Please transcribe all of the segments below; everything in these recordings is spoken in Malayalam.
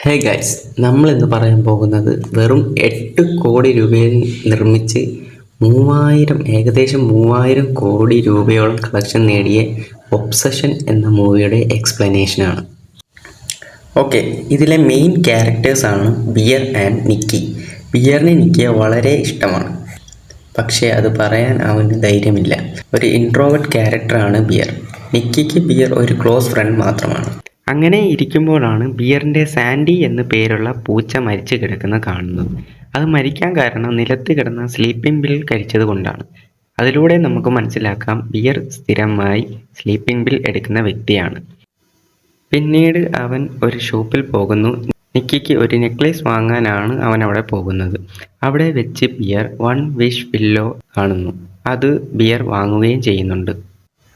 ഹേ ഗൈസ്, നമ്മൾ ഇന്ന് പറയാൻ പോകുന്നത് വെറും 8 കോടി രൂപയിൽ നിർമ്മിച്ച് ഏകദേശം 3000 കോടി രൂപയോളം കളക്ഷൻ നേടിയ ഒബ്സഷൻ എന്ന മൂവിയുടെ എക്സ്പ്ലനേഷനാണ്. ഓക്കെ, ഇതിലെ മെയിൻ ക്യാരക്ടേഴ്സാണ് ബിയർ ആൻഡ് നിക്കി. ബിയറിന് നിക്കിയെ വളരെ ഇഷ്ടമാണ്, പക്ഷേ അത് പറയാൻ അവന് ധൈര്യമില്ല. ഒരു ഇൻട്രോവേർട്ട് ക്യാരക്ടറാണ് ബിയർ. നിക്കിക്ക് ബിയർ ഒരു ക്ലോസ് ഫ്രണ്ട് മാത്രമാണ്. അങ്ങനെ ഇരിക്കുമ്പോഴാണ് ബിയറിൻ്റെ സാൻഡി എന്ന് പേരുള്ള പൂച്ച മരിച്ചു കിടക്കുന്നത് കാണുന്നത്. അത് മരിക്കാൻ കാരണം നിലത്ത് കിടന്ന സ്ലീപ്പിംഗ് പിൽ കഴിച്ചത് കൊണ്ടാണ്. അതിലൂടെ നമുക്ക് മനസ്സിലാക്കാം ബിയർ സ്ഥിരമായി സ്ലീപ്പിംഗ് പിൽ എടുക്കുന്ന വ്യക്തിയാണ്. പിന്നീട് അവൻ ഒരു ഷോപ്പിൽ പോകുന്നു. നിക്കിക്ക് ഒരു നെക്ലേസ് വാങ്ങാനാണ് അവൻ അവിടെ പോകുന്നത്. അവിടെ വെച്ച് ബിയർ 1 വിഷ് പില്ലോ കാണുന്നു. അത് ബിയർ വാങ്ങുകയും ചെയ്യുന്നുണ്ട്.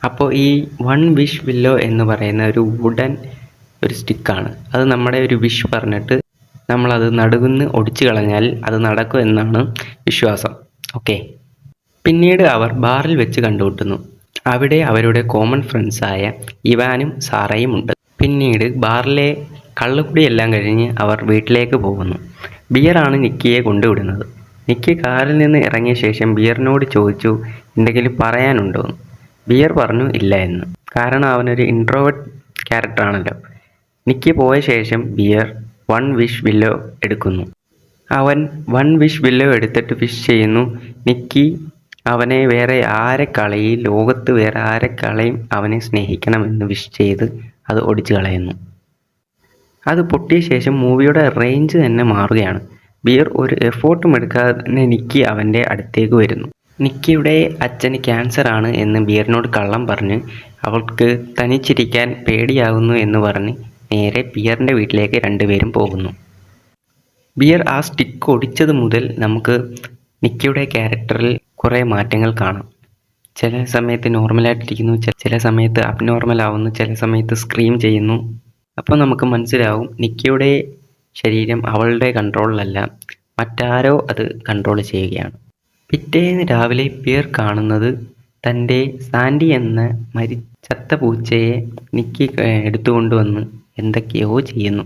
അപ്പോൾ ഈ 1 വിഷ് പില്ലോ എന്ന് പറയുന്ന ഒരു വുഡൻ ഒരു സ്റ്റിക്കാണ്. അത് നമ്മുടെ ഒരു വിഷ് പറഞ്ഞിട്ട് നമ്മളത് നടുകുന്ന് ഒടിച്ചു കളഞ്ഞാൽ അത് നടക്കും എന്നാണ് വിശ്വാസം. ഓക്കെ, പിന്നീട് അവർ ബാറിൽ വെച്ച് കണ്ടുമുട്ടുന്നു. അവിടെ അവരുടെ കോമൺ ഫ്രണ്ട്സായ ഇവാനും സാറയും ഉണ്ട്. പിന്നീട് ബാറിലെ കള്ളുകുടിയെല്ലാം കഴിഞ്ഞ് അവർ വീട്ടിലേക്ക് പോകുന്നു. ബിയറാണ് നിക്കിയെ കൊണ്ടുവിടുന്നത്. നിക്കി കാറിൽ നിന്ന് ഇറങ്ങിയ ശേഷം ബിയറിനോട് ചോദിച്ചു എന്തെങ്കിലും പറയാനുണ്ടോ എന്ന്. ബിയർ പറഞ്ഞു ഇല്ല എന്ന്. കാരണം അവനൊരു ഇൻട്രോവേർട്ട് ക്യാരക്ടറാണല്ലോ. നിക്കി പോയ ശേഷം ബിയർ 1 വിഷ് വില്ലോ എടുക്കുന്നു. അവൻ 1 വിഷ് വില്ലോ എടുത്തിട്ട് വിഷ് ചെയ്യുന്നു. നിക്കി അവനെ ഈ ലോകത്ത് വേറെ ആരെക്കളയും അവനെ സ്നേഹിക്കണമെന്ന് വിഷ് ചെയ്ത് അത് ഒടിച്ചു കളയുന്നു. അത് പൊട്ടിയ ശേഷം മൂവിയുടെ റേഞ്ച് തന്നെ മാറുകയാണ്. ബിയർ ഒരു എഫോർട്ടും എടുക്കാതെ തന്നെ നിക്കി അവൻ്റെ അടുത്തേക്ക് വരുന്നു. നിക്കിയുടെ അച്ഛന് ക്യാൻസർ ആണ് എന്ന് ബിയറിനോട് കള്ളം പറഞ്ഞ് അവൾക്ക് തനിച്ചിരിക്കാൻ പേടിയാകുന്നു എന്ന് പറഞ്ഞ് നേരെ ബിയറിൻ്റെ വീട്ടിലേക്ക് രണ്ടുപേരും പോകുന്നു. ബിയർ ആ സ്റ്റിക്ക് ഒടിച്ചത് മുതൽ നമുക്ക് നിക്കിയുടെ ക്യാരക്ടറിൽ കുറേ മാറ്റങ്ങൾ കാണാം. ചില സമയത്ത് നോർമലായിട്ടിരിക്കുന്നു, ചില സമയത്ത് അബ്നോർമൽ ആവുന്നു, ചില സമയത്ത് സ്ക്രീം ചെയ്യുന്നു. അപ്പോൾ നമുക്ക് മനസ്സിലാവും നിക്കിയുടെ ശരീരം അവളുടെ കൺട്രോളിലല്ല, മറ്റാരോ അത് കൺട്രോൾ ചെയ്യുകയാണ്. പിറ്റേന്ന് രാവിലെ ബിയർ കാണുന്നത് തൻ്റെ സാൻഡി എന്ന ചത്ത പൂച്ചയെ നിക്കി എടുത്തുകൊണ്ടുവന്ന് എന്തൊക്കെയോ ചെയ്യുന്നു.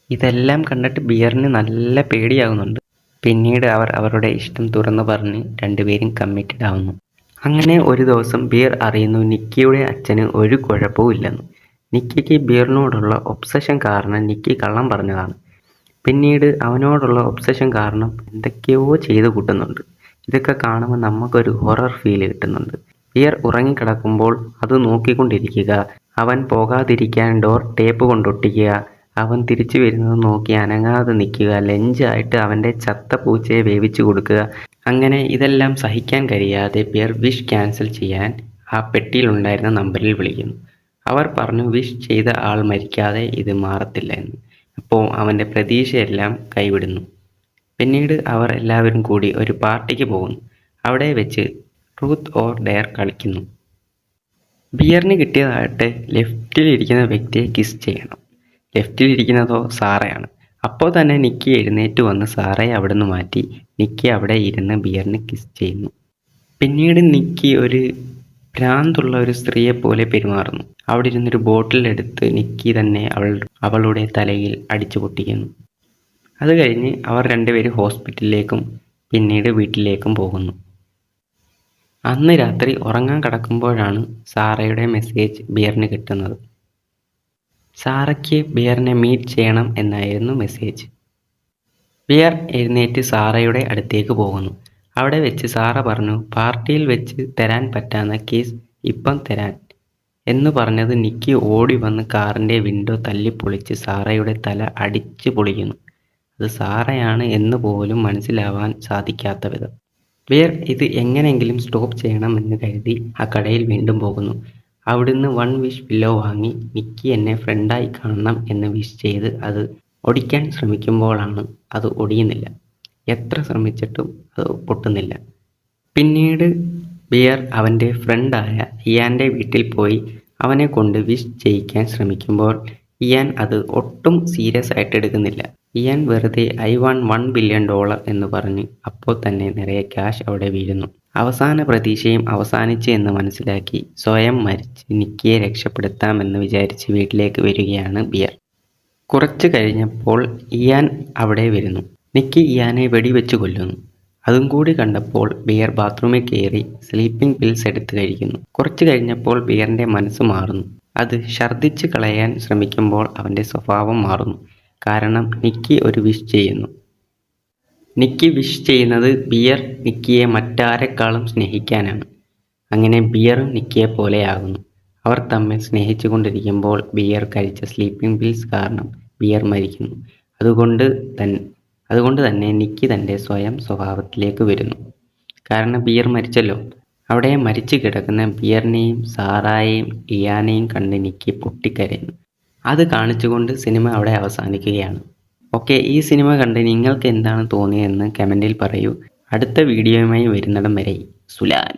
ഇതെല്ലാം കണ്ടിട്ട് ബിയറിന് നല്ല പേടിയാകുന്നുണ്ട്. പിന്നീട് അവർ അവരുടെ ഇഷ്ടം തുറന്നു പറഞ്ഞ് രണ്ടുപേരും കമ്മിറ്റഡ് ആവുന്നു. അങ്ങനെ ഒരു ദിവസം ബിയർ അറിയുന്നു നിക്കിയുടെ അച്ഛന് ഒരു കുഴപ്പവും ഇല്ലെന്ന്. നിക്കിക്ക് ബിയറിനോടുള്ള ഒബ്സഷൻ കാരണം നിക്കി കള്ളം പറഞ്ഞതാണ്. പിന്നീട് അവനോടുള്ള ഒബ്സഷൻ കാരണം എന്തൊക്കെയോ ചെയ്തു കൂട്ടുന്നുണ്ട്. ഇതൊക്കെ കാണുമ്പോൾ നമുക്കൊരു ഹൊറർ ഫീൽ കിട്ടുന്നുണ്ട്. ബിയർ ഉറങ്ങിക്കിടക്കുമ്പോൾ അത് നോക്കിക്കൊണ്ടിരിക്കുക, അവൻ പോകാതിരിക്കാൻ ഡോർ ടേപ്പ് കൊണ്ടൊട്ടിക്കുക, അവൻ തിരിച്ചു വരുന്നത് നോക്കി അനങ്ങാതെ നിൽക്കുക, ലഞ്ചായിട്ട് അവൻ്റെ ചത്ത പൂച്ചയെ വേവിച്ചു കൊടുക്കുക. അങ്ങനെ ഇതെല്ലാം സഹിക്കാൻ കഴിയാതെ ബിയർ വിഷ് ക്യാൻസൽ ചെയ്യാൻ ആ പെട്ടിയിലുണ്ടായിരുന്ന നമ്പറിൽ വിളിക്കുന്നു. അവർ പറഞ്ഞു വിഷ് ചെയ്ത ആൾ മരിക്കാതെ ഇത് മാറത്തില്ല എന്ന്. അപ്പോൾ അവൻ്റെ പ്രതീക്ഷയെല്ലാം കൈവിടുന്നു. പിന്നീട് അവർ എല്ലാവരും കൂടി ഒരു പാർട്ടിക്ക് പോകുന്നു. അവിടെ വെച്ച് ട്രൂത്ത് ഓർ ഡെയർ കളിക്കുന്നു. ബിയറിന് കിട്ടിയതായിട്ട് ലെഫ്റ്റിലിരിക്കുന്ന വ്യക്തിയെ കിസ് ചെയ്യണം. ലെഫ്റ്റിലിരിക്കുന്നതോ സാറയാണ്. അപ്പോൾ തന്നെ നിക്കി എഴുന്നേറ്റ് വന്ന് സാറയെ അവിടെ നിന്ന് മാറ്റി നിക്കി അവിടെ ഇരുന്ന് ബിയറിന് കിസ് ചെയ്യുന്നു. പിന്നീട് നിക്കി ഒരു ഭ്രാന്തുള്ള ഒരു സ്ത്രീയെ പോലെ പെരുമാറുന്നു. അവിടെ ഇരുന്നൊരു ബോട്ടിലെടുത്ത് നിക്കി തന്നെ അവളുടെ തലയിൽ അടിച്ചു പൊട്ടിക്കുന്നു. അത് കഴിഞ്ഞ് അവർ രണ്ടുപേരും ഹോസ്പിറ്റലിലേക്കും പിന്നീട് വീട്ടിലേക്കും പോകുന്നു. അന്ന് രാത്രി ഉറങ്ങാൻ കിടക്കുമ്പോഴാണ് സാറയുടെ മെസ്സേജ് ബിയറിന് കിട്ടുന്നത്. സാറയ്ക്ക് ബിയറിനെ മീറ്റ് ചെയ്യണം എന്നായിരുന്നു മെസ്സേജ്. ബിയർ എഴുന്നേറ്റ് സാറയുടെ അടുത്തേക്ക് പോകുന്നു. അവിടെ വെച്ച് സാറ പറഞ്ഞു പാർട്ടിയിൽ വെച്ച് തരാൻ പറ്റാവുന്ന കേസ് ഇപ്പം തരാൻ എന്ന് പറഞ്ഞത് നിക്കി ഓടി വന്ന് കാറിൻ്റെ വിൻഡോ തല്ലിപ്പൊളിച്ച് സാറയുടെ തല അടിച്ചു പൊളിക്കുന്നു. അത് സാറയാണ് എന്ന് പോലും മനസ്സിലാവാൻ സാധിക്കാത്ത വിധം. ബിയർ ഇത് എങ്ങനെയെങ്കിലും സ്റ്റോപ്പ് ചെയ്യണമെന്ന് കരുതി ആ കടയിൽ വീണ്ടും പോകുന്നു. അവിടുന്ന് 1 വിഷ് പില്ലോ വാങ്ങി നിക്കി എന്നെ ഫ്രണ്ടായി കാണണം എന്ന് വിഷ് ചെയ്ത് അത് ഒടിക്കാൻ ശ്രമിക്കുമ്പോഴാണ് അത് ഒടിയുന്നില്ല. എത്ര ശ്രമിച്ചിട്ടും അത് പൊട്ടുന്നില്ല. പിന്നീട് ബിയർ അവൻ്റെ ഫ്രണ്ടായ ഇയാൻ്റെ വീട്ടിൽ പോയി അവനെ കൊണ്ട് വിഷ് ചെയ്യിക്കാൻ ശ്രമിക്കുമ്പോൾ ഇയാൻ അത് ഒട്ടും സീരിയസ് ആയിട്ട് എടുക്കുന്നില്ല. ഇയാൻ വെറുതെ ഐ വാണ്ട് $1 ബില്യൺ എന്ന് പറഞ്ഞ് അപ്പോൾ തന്നെ നിറയെ ക്യാഷ് അവിടെ വീഴുന്നു. അവസാന പ്രതീക്ഷയും അവസാനിച്ച് എന്ന് മനസ്സിലാക്കി സ്വയം മരിച്ച് നിക്കിയെ രക്ഷപ്പെടുത്താമെന്ന് വിചാരിച്ച് വീട്ടിലേക്ക് വരികയാണ് ബിയർ. കുറച്ച് കഴിഞ്ഞപ്പോൾ ഇയാൻ അവിടെ വരുന്നു. നിക്കി ഇയാനെ വെടിവെച്ച് കൊല്ലുന്നു. അതും കൂടി കണ്ടപ്പോൾ ബിയർ ബാത്റൂമിൽ കയറി സ്ലീപ്പിംഗ് പിൽസ് എടുത്ത് കഴിക്കുന്നു. കുറച്ച് കഴിഞ്ഞപ്പോൾ ബിയറിന്റെ മനസ്സ് മാറുന്നു. അത് ഛർദ്ദിച്ച് കളയാൻ ശ്രമിക്കുമ്പോൾ അവന്റെ സ്വഭാവം മാറുന്നു. കാരണം നിക്കി ഒരു വിഷ് ചെയ്യുന്നു. നിക്കി വിഷ് ചെയ്യുന്നത് ബിയർ നിക്കിയെ മറ്റാരെക്കാളും സ്നേഹിക്കാനാണ്. അങ്ങനെ ബിയറും നിക്കിയെ പോലെയാകുന്നു. അവർ തമ്മിൽ സ്നേഹിച്ചു കൊണ്ടിരിക്കുമ്പോൾ ബിയർ കഴിച്ച സ്ലീപ്പിംഗ് പിൽസ് കാരണം ബിയർ മരിക്കുന്നു. അതുകൊണ്ട് തന്നെ നിക്കി തൻ്റെ സ്വയം സ്വഭാവത്തിലേക്ക് വരുന്നു. കാരണം ബിയർ മരിച്ചല്ലോ. അവിടെ മരിച്ചു കിടക്കുന്ന ബിയറിനെയും സാറായെയും ഇയാനെയും കണ്ട് നിക്കി പൊട്ടിക്കരയുന്നു. അത് കാണിച്ചുകൊണ്ട് സിനിമ അവിടെ അവസാനിക്കുകയാണ്. ഓക്കെ, ഈ സിനിമ കണ്ട് നിങ്ങൾക്ക് എന്താണ് തോന്നിയതെന്ന് കമൻറ്റിൽ പറയൂ. അടുത്ത വീഡിയോയുമായി വരുന്നിടം വരെ സുലാൻ.